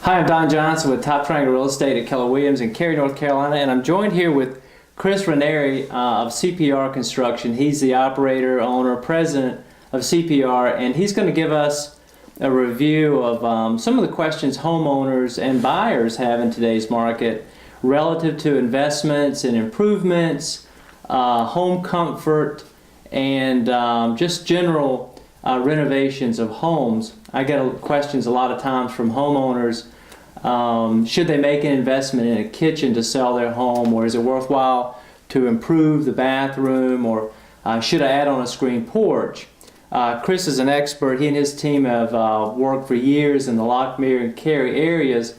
Hi, I'm Don Johnson with Top Triangle Real Estate at Keller Williams in Cary, North Carolina, and I'm joined here with Chris Raneri of CPR Construction. He's the operator, owner, president of CPR, and he's going to give us a review of some of the questions homeowners and buyers have in today's market relative to investments and improvements, home comfort, and just general renovations of homes. I get questions a lot of times from homeowners. Should they make an investment in a kitchen to sell their home, or is it worthwhile to improve the bathroom, or should I add on a screen porch? Chris is an expert. He and his team have worked for years in the Lockmere and Cary areas,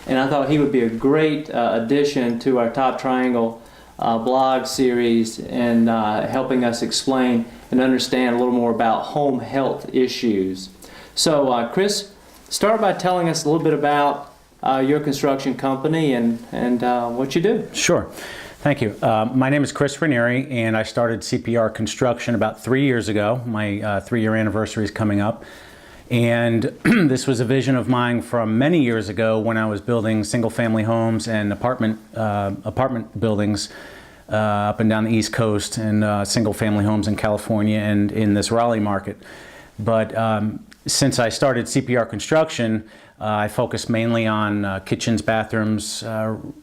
and I thought he would be a great addition to our Top Triangle blog series and helping us explain and understand a little more about home health issues. So Chris, start by telling us a little bit about your construction company and what you do. Sure. Thank you. My name is Chris Raneri, and I started CPR Construction about 3 years ago. My 3-year anniversary is coming up. And this was a vision of mine from many years ago when I was building single-family homes and apartment buildings up and down the East Coast, and single-family homes in California and in this Raleigh market. But since I started CPR Construction, I focus mainly on kitchens, bathrooms,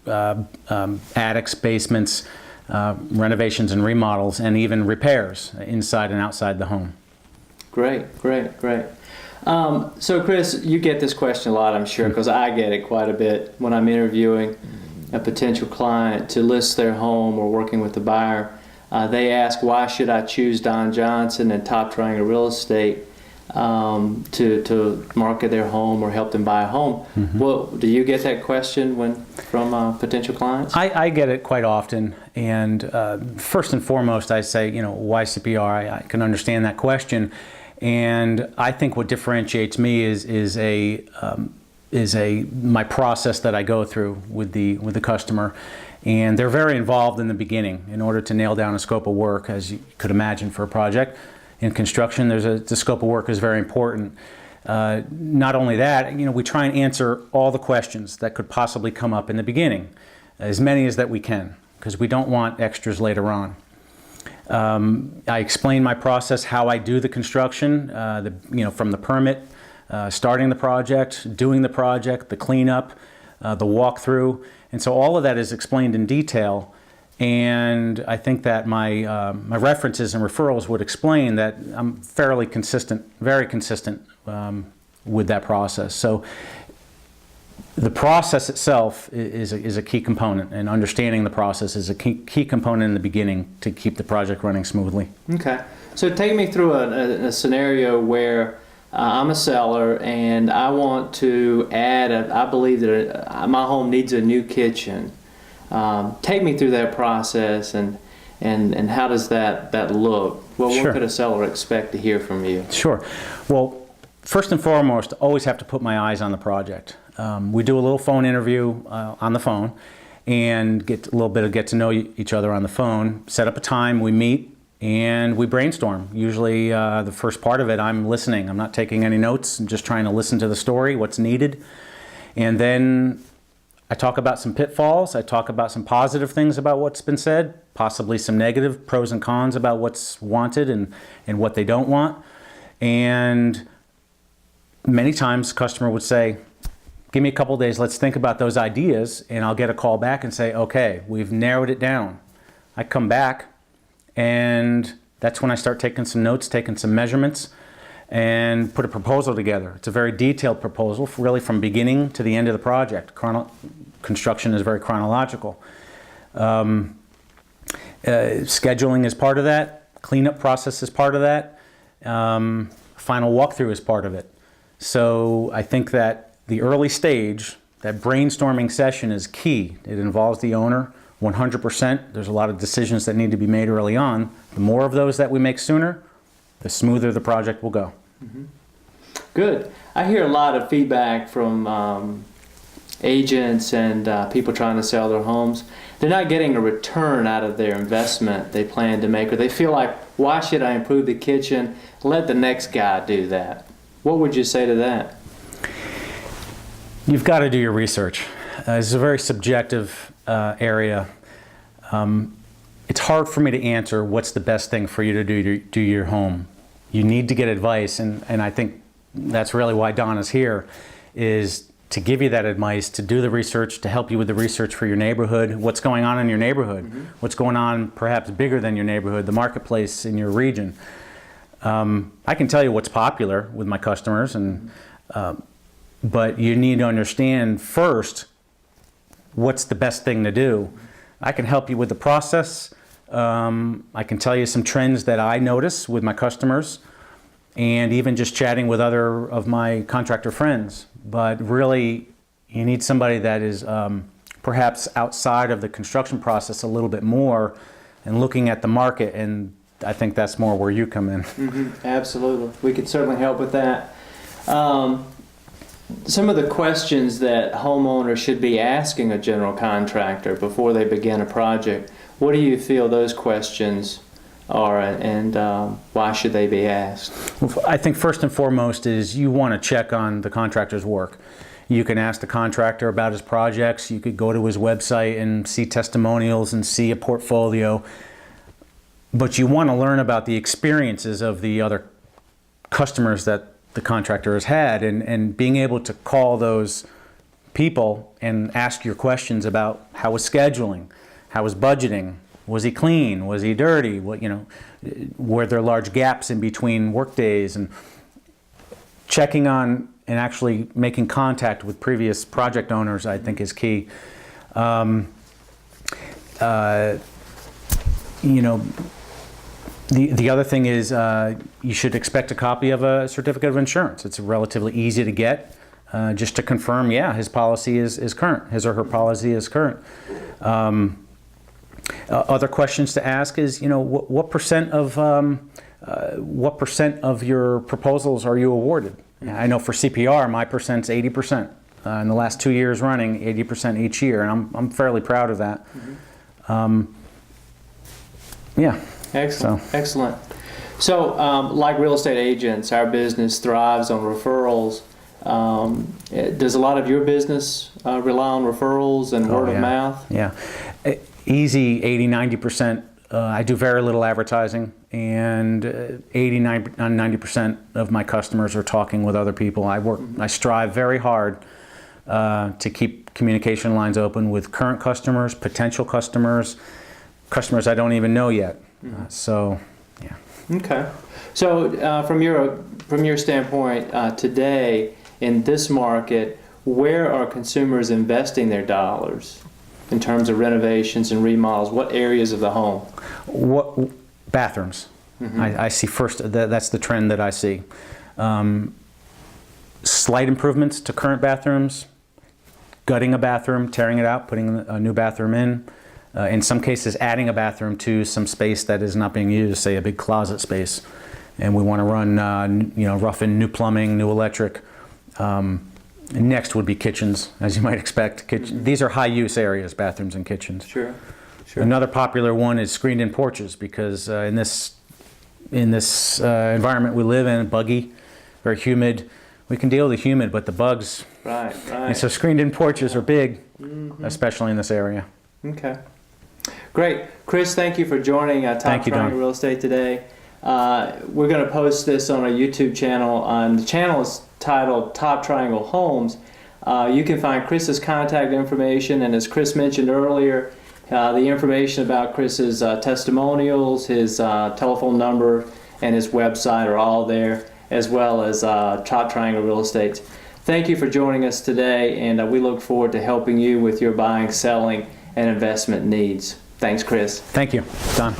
attics, basements, renovations and remodels, and even repairs inside and outside the home. Great, great, great. So Chris, you get this question a lot, I'm sure, because I get it quite a bit when I'm interviewing a potential client to list their home or working with the buyer. They ask, why should I choose Don Johnson and Top Triangle Real Estate to market their home or help them buy a home? Mm-hmm. Well, do you get that question from potential clients? I get it quite often, and first and foremost, I say, why CPR? I can understand that question, and I think what differentiates me is my process that I go through with the customer. And they're very involved in the beginning in order to nail down a scope of work, as you could imagine for a project. In construction, the scope of work is very important. Not only that, we try and answer all the questions that could possibly come up in the beginning, as many as that we can, because we don't want extras later on. I explain my process, how I do the construction, from the permit, starting the project, doing the project, the cleanup, the walkthrough, and so all of that is explained in detail. And I think that my references and referrals would explain that I'm fairly consistent, very consistent with that process. So the process itself is a key component, and understanding the process is a key component in the beginning to keep the project running smoothly. Okay. So take me through a scenario where I'm a seller and I want to add I believe that my home needs a new kitchen. Take me through that process and how does that look? Well, Sure. What could a seller expect to hear from you? Sure. Well, first and foremost, always have to put my eyes on the project. We do a little phone interview on the phone and get a little bit of get to know each other on the phone, set up a time, we meet, and we brainstorm. Usually the first part of it, I'm listening. I'm not taking any notes. I'm just trying to listen to the story, what's needed. And then I talk about some pitfalls. I talk about some positive things about what's been said, possibly some negative pros and cons about what's wanted and what they don't want. And many times the customer would say, give me a couple days, let's think about those ideas, and I'll get a call back and say, okay, we've narrowed it down. I come back, and that's when I start taking some notes, taking some measurements, and put a proposal together. It's a very detailed proposal, really from beginning to the end of the project. Construction is very chronological. Scheduling is part of that. Cleanup process is part of that. Final walkthrough is part of it. So I think that the early stage, that brainstorming session, is key. It involves the owner 100%. There's a lot of decisions that need to be made early on. The more of those that we make sooner, the smoother the project will go. Mm-hmm. Good. I hear a lot of feedback from agents and people trying to sell their homes. They're not getting a return out of their investment they plan to make, or they feel like, why should I improve the kitchen? Let the next guy do that. What would you say to that? You've got to do your research. It's a very subjective area. It's hard for me to answer what's the best thing for you to do your home. You need to get advice, and I think that's really why Don is here, is to give you that advice, to do the research, to help you with the research for your neighborhood, what's going on in your neighborhood, what's going on perhaps bigger than your neighborhood, the marketplace in your region. I can tell you what's popular with my customers, and but you need to understand first what's the best thing to do. I can help you with the process. I can tell you some trends that I notice with my customers, and even just chatting with other of my contractor friends. But really, you need somebody that is perhaps outside of the construction process a little bit more and looking at the market, and I think that's more where you come in. Absolutely. We could certainly help with that. Some of the questions that homeowners should be asking a general contractor before they begin a project, what do you feel those questions are, and why should they be asked? Well, I think first and foremost is you want to check on the contractor's work. You can ask the contractor about his projects. You could go to his website and see testimonials and see a portfolio. But you want to learn about the experiences of the other customers that the contractor has had, and being able to call those people and ask your questions about how was scheduling, how was budgeting, was he clean, was he dirty, what, were there large gaps in between work days, and checking on and actually making contact with previous project owners, I think, is key. The other thing is you should expect a copy of a certificate of insurance. It's relatively easy to get, just to confirm, yeah, his policy is current, his or her policy is current. Other questions to ask is, what percent of your proposals are you awarded? I know for CPR, my percent's 80%. In the last 2 years running, 80% each year, and I'm fairly proud of that. Yeah. Excellent. Excellent. So, like real estate agents, our business thrives on referrals. Does a lot of your business rely on referrals and word of mouth? Yeah. Easy 80-90%. I do very little advertising, and 80-90% of my customers are talking with other people. I strive very hard to keep communication lines open with current customers, potential customers, customers I don't even know yet. So, yeah. Okay. So, from your standpoint, today in this market, where are consumers investing their dollars in terms of renovations and remodels? What areas of the home? What bathrooms? I see first. That's the trend that I see. Slight improvements to current bathrooms, gutting a bathroom, tearing it out, putting a new bathroom in some cases adding a bathroom to some space that is not being used, say a big closet space, and we want to run rough in new plumbing, new electric. Next would be kitchens, as you might expect. These are high use areas, bathrooms and kitchens. Sure. Another popular one is screened in porches, because in this environment we live in, buggy, very humid, we can deal with the humid, but the bugs. Right. And so screened in porches are big, especially in this area. Okay. Great. Chris, thank you for joining Top Triangle Real Estate today. We're going to post this on our YouTube channel, and the channel is titled Top Triangle Homes. You can find Chris's contact information, and as Chris mentioned earlier, the information about Chris's testimonials, his telephone number, and his website are all there, as well as Top Triangle Real Estate. Thank you for joining us today, and we look forward to helping you with your buying, selling, and investment needs. Thanks, Chris. Thank you, Don.